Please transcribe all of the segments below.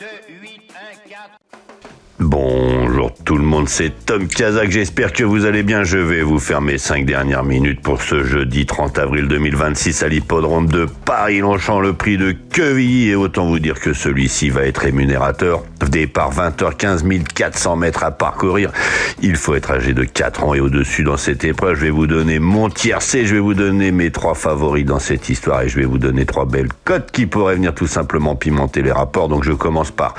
2, 8, 1, 4. Bonjour tout le monde, c'est Tom Kazak, j'espère que vous allez bien. Je vais vous faire mes 5 dernières minutes pour ce jeudi 30 avril 2026 à l'hippodrome de Paris-Longchamp, le prix de Quevilly, et autant vous dire que celui-ci va être rémunérateur. Départ 20h15, 1400 mètres à parcourir. Il faut être âgé de 4 ans et au-dessus dans cette épreuve. Je vais vous donner mon tiercé, je vais vous donner mes 3 favoris dans cette histoire et je vais vous donner 3 belles cotes qui pourraient venir tout simplement pimenter les rapports. Donc je commence par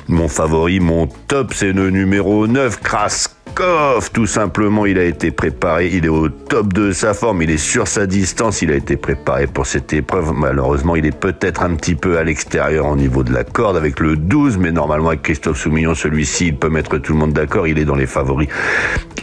mon favori, mon top, c'est le numéro 9, Kraskov. Tout simplement, il a été préparé, il est au top de sa forme, il est sur sa distance, il a été préparé pour cette épreuve. Malheureusement, il est peut-être un petit peu à l'extérieur au niveau de la corde avec le 12, mais normalement avec Christophe Soumillon, celui-ci, il peut mettre tout le monde d'accord, il est dans les favoris.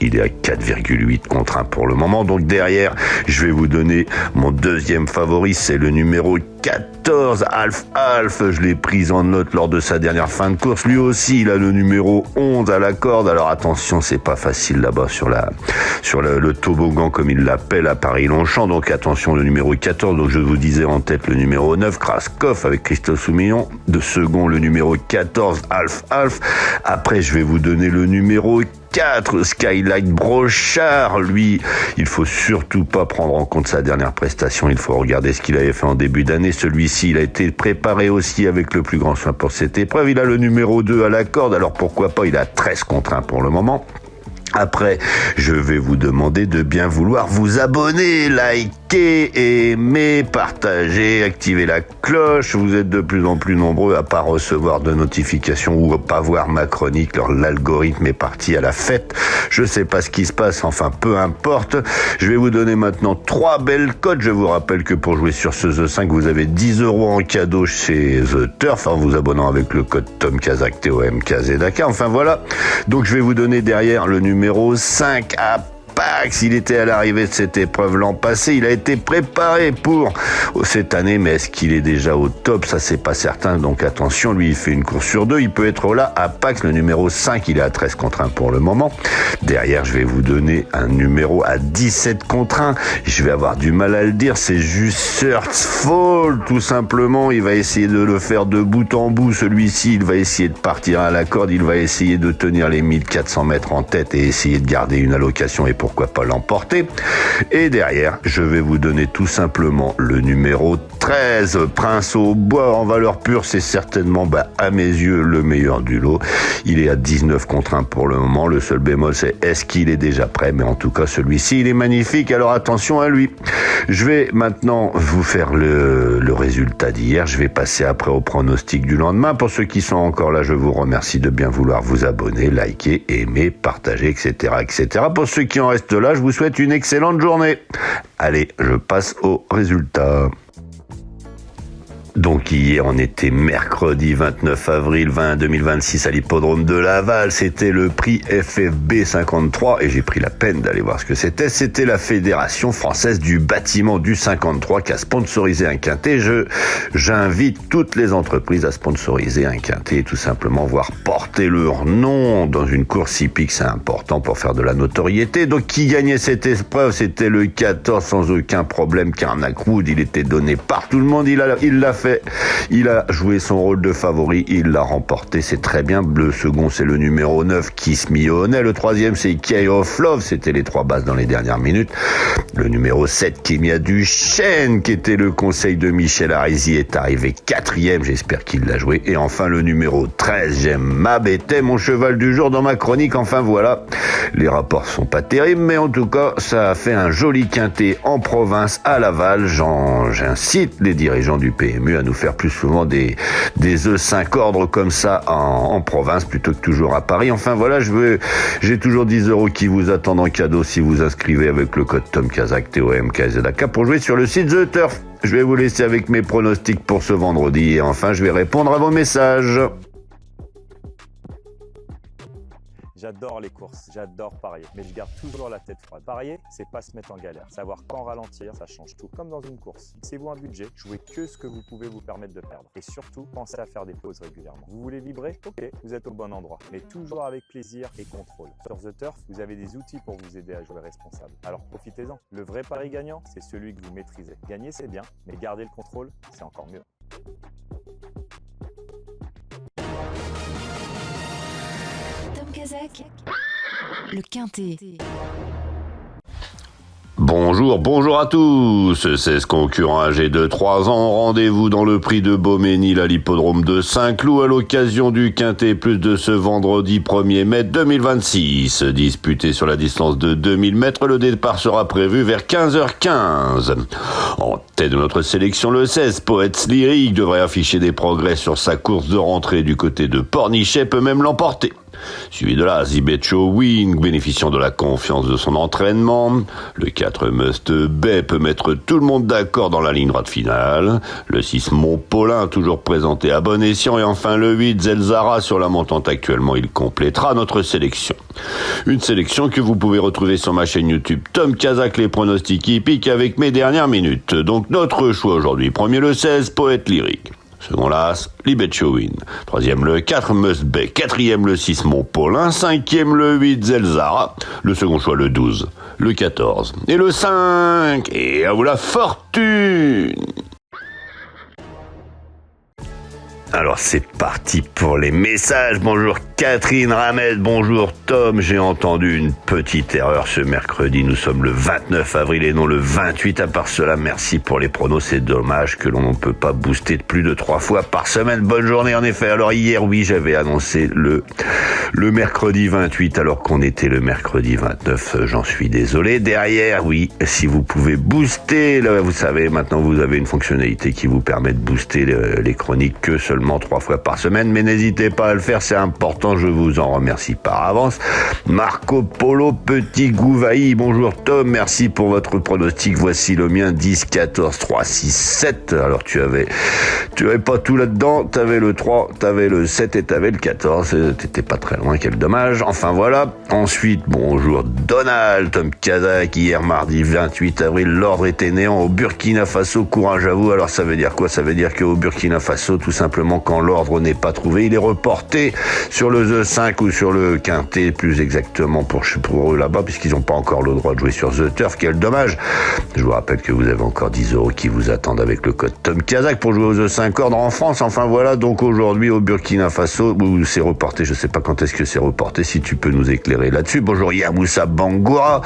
Il est à 4,8 contre 1 pour le moment. Donc derrière, je vais vous donner mon deuxième favori, c'est le numéro 14, Alf. Je l'ai pris en note lors de sa dernière fin de course. Lui aussi, il a le numéro 11 à la corde. Alors attention, c'est pas facile là-bas sur le toboggan, comme il l'appelle à Paris-Longchamp. Donc attention, le numéro 14. Donc je vous disais en tête le numéro 9, Kraskov avec Christophe Soumillon. De second, le numéro 14, Alf. Après, je vais vous donner le numéro 4, Skylight Brochard. Lui, il faut surtout pas prendre en compte sa dernière prestation. Il faut regarder ce qu'il avait fait en début d'année. Celui-ci, il a été préparé aussi avec le plus grand soin pour cette épreuve. Il a le numéro 2 à la corde. Alors pourquoi pas, il a 13 contre 1 pour le moment. Après, je vais vous demander de bien vouloir vous abonner, liker, aimer, partager, activer la cloche. Vous êtes de plus en plus nombreux à pas recevoir de notifications ou à pas voir ma chronique. L'algorithme est parti à la fête. Je sais pas ce qui se passe, enfin peu importe. Je vais vous donner maintenant 3 belles codes. Je vous rappelle que pour jouer sur ce The 5, vous avez 10 € en cadeau chez The Turf en vous abonnant avec le code Tom Kazak, TOMKZK. Enfin voilà. Donc je vais vous donner derrière le numéro 5 à Pax. Il était à l'arrivée de cette épreuve l'an passé. Il a été préparé pour cette année, mais est-ce qu'il est déjà au top? Ça, c'est pas certain. Donc attention, lui, il fait une course sur 2. Il peut être là à Pax. Le numéro 5, il est à 13 contre 1 pour le moment. Derrière, je vais vous donner un numéro à 17 contre 1. Je vais avoir du mal à le dire. C'est juste Search Fall, tout simplement. Il va essayer de le faire de bout en bout. Celui-ci, il va essayer de partir à la corde. Il va essayer de tenir les 1400 mètres en tête et essayer de garder une allocation et pourquoi pas l'emporter. Et derrière, je vais vous donner tout simplement le numéro 13, Prince au bois en valeur pure. C'est certainement, à mes yeux, le meilleur du lot. Il est à 19 contre 1 pour le moment. Le seul bémol, c'est est-ce qu'il est déjà prêt? Mais en tout cas, celui-ci, il est magnifique. Alors attention à lui. Je vais maintenant vous faire le résultat d'hier. Je vais passer après au pronostic du lendemain. Pour ceux qui sont encore là, je vous remercie de bien vouloir vous abonner, liker, aimer, partager, etc., etc. Pour ceux qui en restent là, je vous souhaite une excellente journée. Allez, je passe au résultat. Donc hier, on était mercredi 29 avril 2026 à l'hippodrome de Laval. C'était le prix FFB 53 et j'ai pris la peine d'aller voir ce que c'était. C'était la Fédération française du bâtiment du 53 qui a sponsorisé un quintet. J'invite toutes les entreprises à sponsoriser un quintet et tout simplement voir porter leur nom dans une course hippique. C'est important pour faire de la notoriété. Donc qui gagnait cette épreuve? C'était le 14 sans aucun problème. Carnac Wood, il était donné par tout le monde. Il l'a fait. Il a joué son rôle de favori, il l'a remporté, c'est très bien. Le second, c'est le numéro 9, Kiss Me Honey. Le troisième, c'est Key of Love, c'était les 3 bases dans les dernières minutes. Le numéro 7, Kimia Duchesne, qui était le conseil de Michel Arizi, est arrivé 4e, j'espère qu'il l'a joué. Et enfin, le numéro 13, J'aime ma bête, mon cheval du jour dans ma chronique. Enfin voilà, les rapports sont pas terribles, mais en tout cas, ça a fait un joli quintet en province à Laval. J'incite les dirigeants du PMU à nous faire plus souvent des E5 ordres comme ça en province plutôt que toujours à Paris. Enfin voilà, j'ai toujours 10 € qui vous attendent en cadeau si vous inscrivez avec le code Tom Kazak, TOMKZK pour jouer sur le site The Turf. Je vais vous laisser avec mes pronostics pour ce vendredi et enfin je vais répondre à vos messages. J'adore les courses, j'adore parier, mais je garde toujours la tête froide. Parier, c'est pas se mettre en galère. Savoir quand ralentir, ça change tout. Comme dans une course. Fixez-vous un budget, jouez que ce que vous pouvez vous permettre de perdre. Et surtout, pensez à faire des pauses régulièrement. Vous voulez vibrer? Ok, vous êtes au bon endroit. Mais toujours avec plaisir et contrôle. Sur The Turf, vous avez des outils pour vous aider à jouer responsable. Alors profitez-en. Le vrai pari gagnant, c'est celui que vous maîtrisez. Gagner, c'est bien, mais garder le contrôle, c'est encore mieux. Kazakh, le Quintet. Bonjour à tous. 16 concurrents âgés de 3 ans. Rendez-vous dans le prix de Beauménil à l'hippodrome de Saint-Cloud à l'occasion du Quintet Plus de ce vendredi 1er mai 2026. Disputé sur la distance de 2000 mètres, le départ sera prévu vers 15h15. En tête de notre sélection, le 16, Poète Lyrique, devrait afficher des progrès sur sa course de rentrée du côté de Pornichet, peut même l'emporter. Suivi de là, Zibetcho Wing, bénéficiant de la confiance de son entraînement. Le 4 Must Bay peut mettre tout le monde d'accord dans la ligne droite finale. Le 6 Montpaulin, toujours présenté à bon escient. Et enfin le 8 Zelzara, sur la montante actuellement, il complétera notre sélection. Une sélection que vous pouvez retrouver sur ma chaîne YouTube Tom Kazakh, les pronostics hippiques avec mes dernières minutes. Donc notre choix aujourd'hui, premier le 16, Poète Lyrique. Second l'As, Libetcho Win. Troisième le 4 Must Bay. Quatrième le 6 Montpaulin. Cinquième le 8 Zelzara. Le second choix le 12. Le 14. Et le 5. Et à vous la fortune! Alors c'est parti pour les messages. Bonjour Catherine Ramel, bonjour Tom. J'ai entendu une petite erreur ce mercredi. Nous sommes le 29 avril et non le 28. À part cela, merci pour les pronos. C'est dommage que l'on ne peut pas booster de plus de 3 fois par semaine. Bonne journée en effet. Alors hier, oui, j'avais annoncé le mercredi 28 alors qu'on était le mercredi 29. J'en suis désolé. Derrière, oui, si vous pouvez booster, là, vous savez, maintenant vous avez une fonctionnalité qui vous permet de booster les chroniques que seulement 3 fois par semaine, mais n'hésitez pas à le faire, c'est important, je vous en remercie par avance. Marco Polo Petit Gouvailly, bonjour Tom, merci pour votre pronostic, voici le mien, 10, 14, 3, 6, 7, alors tu avais pas tout là-dedans, t'avais le 3, t'avais le 7 et t'avais le 14, t'étais pas très loin, quel dommage, enfin voilà. Ensuite, bonjour Donald, Tom Kazakh, hier mardi 28 avril, l'ordre était néant au Burkina Faso, courage à vous, alors ça veut dire quoi? Ça veut dire qu'au Burkina Faso, tout simplement, quand l'ordre n'est pas trouvé, il est reporté sur le The 5 ou sur le Quintet, plus exactement pour eux là-bas, puisqu'ils n'ont pas encore le droit de jouer sur The Turf. Quel dommage. Je vous rappelle que vous avez encore 10 € qui vous attendent avec le code Tom Kazakh pour jouer au The 5 ordre en France. Enfin voilà, donc aujourd'hui au Burkina Faso, où c'est reporté, je sais pas quand est-ce que c'est reporté, si tu peux nous éclairer là-dessus. Bonjour Yamoussa Bangoura,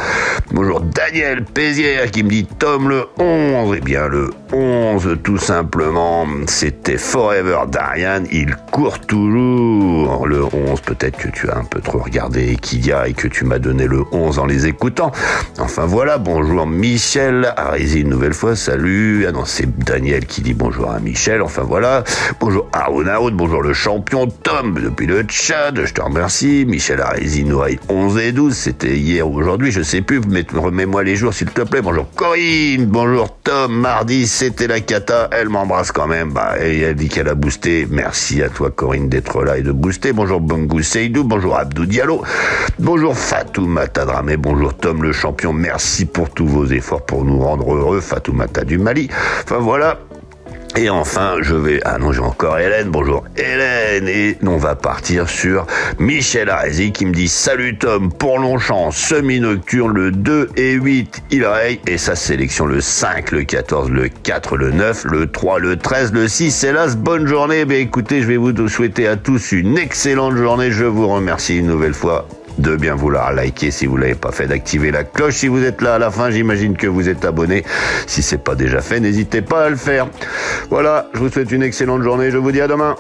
bonjour Daniel Pézière qui me dit Tom le 11, eh bien le 11 tout simplement, c'était Forever Darian, il court toujours. Le 11, peut-être que tu as un peu trop regardé Equidia et que tu m'as donné le 11 en les écoutant. Enfin voilà, bonjour Michel Arési une nouvelle fois, salut. Ah non, c'est Daniel qui dit bonjour à Michel, enfin voilà. Bonjour Aonaoud, bonjour le champion Tom depuis le Tchad, je te remercie. Michel Arési Noailles 11 et 12, c'était hier ou aujourd'hui, je sais plus, mais remets-moi les jours s'il te plaît. Bonjour Corinne, bonjour Tom, mardi c'était la cata, elle m'embrasse quand même, et elle dit qu'elle a boosté. Merci à toi Corinne d'être là et de booster. Bonjour Bongou Seydou, bonjour Abdou Diallo, bonjour Fatoumata Dramé, bonjour Tom le champion, merci pour tous vos efforts pour nous rendre heureux, Fatoumata du Mali. Enfin voilà. Et enfin, j'ai encore Hélène. Bonjour Hélène. Et on va partir sur Michel Arési qui me dit salut Tom, pour Longchamp, semi-nocturne, le 2 et 8, il raye. Et sa sélection, le 5, le 14, le 4, le 9, le 3, le 13, le 6. Hélas, bonne journée. Écoutez, je vais vous souhaiter à tous une excellente journée. Je vous remercie une nouvelle fois de bien vouloir liker si vous l'avez pas fait, d'activer la cloche si vous êtes là à la fin, j'imagine que vous êtes abonné. Si c'est pas déjà fait, n'hésitez pas à le faire. Voilà, je vous souhaite une excellente journée, je vous dis à demain.